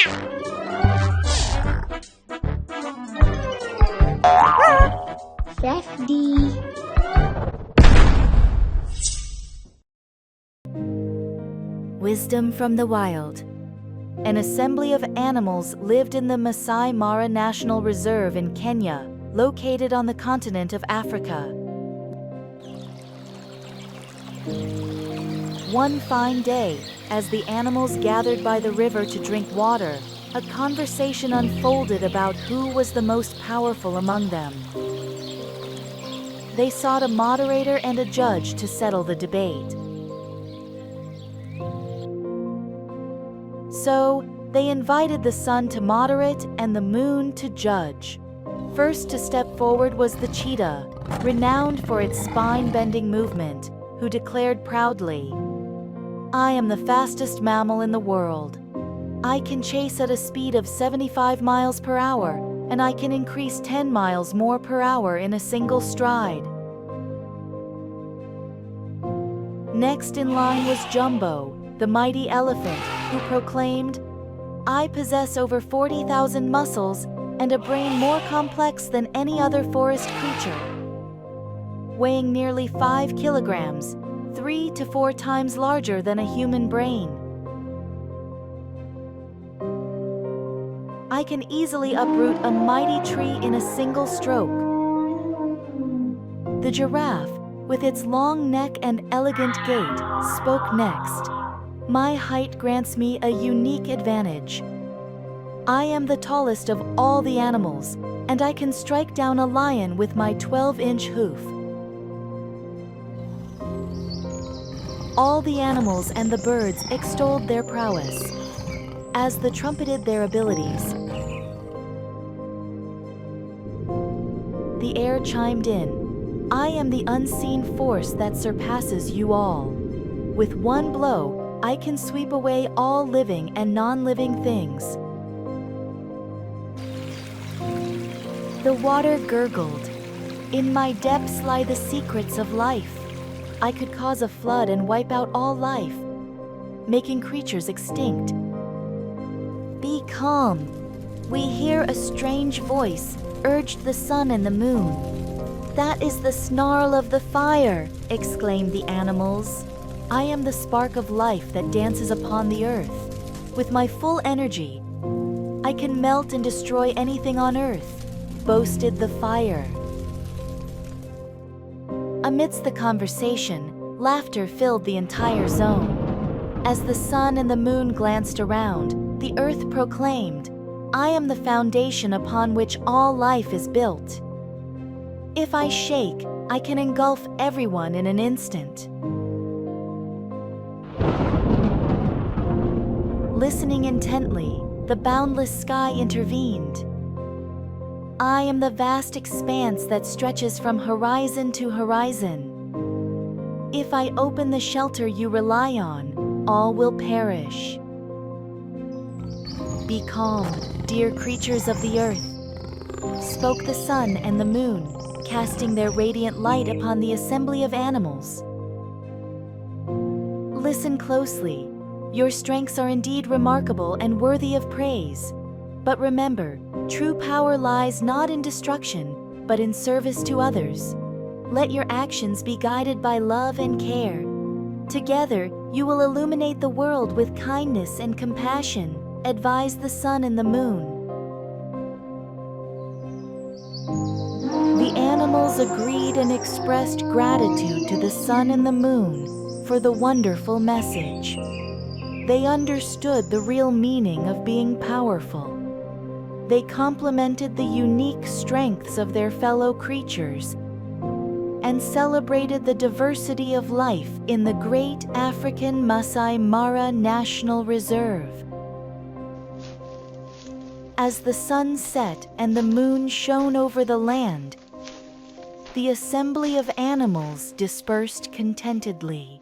Safety. Wisdom from the wild. An assembly of animals lived in the Masai Mara National Reserve in Kenya, located on the continent of Africa. One fine day, as the animals gathered by the river to drink water, a conversation unfolded about who was the most powerful among them. They sought a moderator and a judge to settle the debate. So, they invited the sun to moderate and the moon to judge. First to step forward was the cheetah, renowned for its spine-bending movement, who declared proudly, "I am the fastest mammal in the world. I can chase at a speed of 75 miles per hour, and I can increase 10 miles more per hour in a single stride." Next in line was Jumbo, the mighty elephant, who proclaimed, "I possess over 40,000 muscles and a brain more complex than any other forest creature." Weighing nearly 5 kilograms, 3 to 4 times larger than a human brain. "I can easily uproot a mighty tree in a single stroke." The giraffe, with its long neck and elegant gait, spoke next. "My height grants me a unique advantage. I am the tallest of all the animals, and I can strike down a lion with my 12-inch hoof." All the animals and the birds extolled their prowess. As they trumpeted their abilities, the air chimed in, "I am the unseen force that surpasses you all. With one blow, I can sweep away all living and non-living things." The water gurgled. "In my depths lie the secrets of life. I could cause a flood and wipe out all life, making creatures extinct." "Be calm. We hear a strange voice," urged the sun and the moon. "That is the snarl of the fire," exclaimed the animals. "I am the spark of life that dances upon the earth. With my full energy, I can melt and destroy anything on earth," boasted the fire. Amidst the conversation, laughter filled the entire zone. As the sun and the moon glanced around, the earth proclaimed, "I am the foundation upon which all life is built. If I shake, I can engulf everyone in an instant." Listening intently, the boundless sky intervened. "I am the vast expanse that stretches from horizon to horizon. If I open the shelter you rely on, all will perish. Be calm, dear creatures of the earth," spoke the sun and the moon, casting their radiant light upon the assembly of animals. "Listen closely. Your strengths are indeed remarkable and worthy of praise. But remember, true power lies not in destruction, but in service to others. Let your actions be guided by love and care. Together, you will illuminate the world with kindness and compassion," advised the sun and the moon. The animals agreed and expressed gratitude to the sun and the moon for the wonderful message. They understood the real meaning of being powerful. They complimented the unique strengths of their fellow creatures and celebrated the diversity of life in the great African Masai Mara National Reserve. As the sun set and the moon shone over the land, the assembly of animals dispersed contentedly.